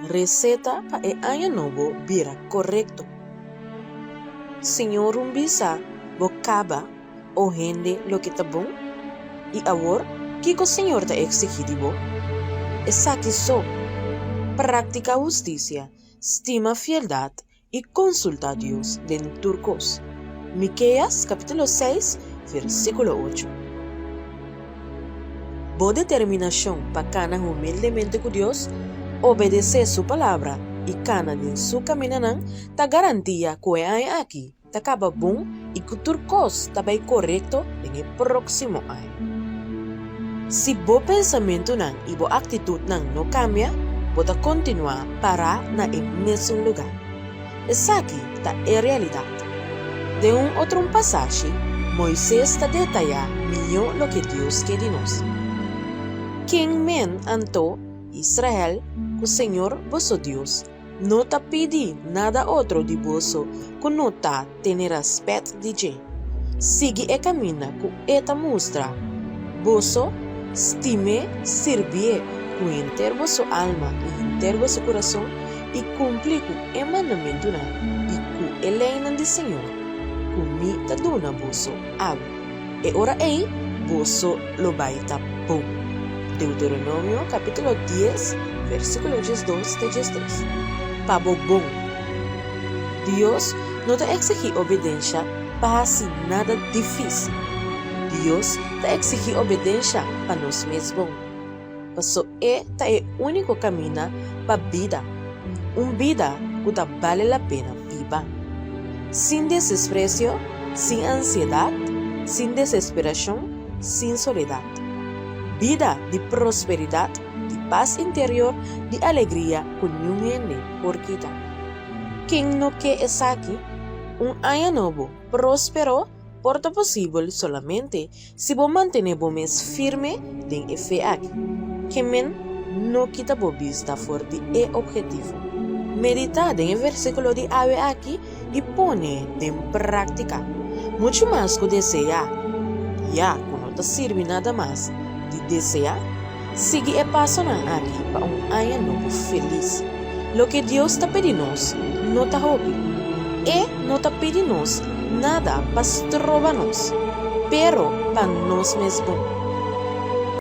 receta para el año nuevo vira correcto. Senhor umbisa, bocaba, o gente lo que está bom, y ahora, ¿qué o Senhor está exigido? Es aquí so, práctica justicia, estima fieldad y consulta a Dios den turcos. Miqueas capítulo 6, versículo 8. Boa determinación para cana humildemente con Dios, obedecer su palabra y cana en su caminanán, ta garantía que hay aquí, ta acaba bom y que turcos ta vai correcto en el próximo año. Si bo pensamiento nan y bo actitud nan no cambia, bota continuar para na el mismo lugar. Es aquí ta es realidad. De un otro pasaje, Moisés ta detalla mejor lo que Dios quiere de nos. Quien men anto Israel, que Señor vuestro Dios, no te pidi nada otro de vosso que no ta tener respeto de je. Sigue e camina que eta muestra. Vosso estime servir con entero vuestro alma y entero vuestro corazón y cumplir con el mandamiento y con el ley del Señor. Con mi ta dona vosso hago. E ora vosso lo baita pum. Deuteronomio capítulo 10, versículo 2 de 3. Pabo bom. Dios no te exige obediencia para hacer nada difícil. Dios te exige obediencia para nos mismos. Paso esta es el único camino para vida. Una vida que te vale la pena viva. Sin desprecio, sin ansiedad, sin desesperación, sin soledad. Vida de prosperidad, de paz interior, de alegría con unión por quitar. Quien no que es aquí, un año nuevo, próspero, porta posible solamente si vos mantenemos firme en fe aquí. Que men no quita por vista fuerte e objetivo. Medita en el versículo de ave aquí y pone en práctica. Mucho más que desear. Ya, que no te sirve nada más de desear, sigue el paso aquí para un año nuevo feliz. Lo que Dios te pide no te hobby. No te pide nada para robarnos, pero para nos mismos.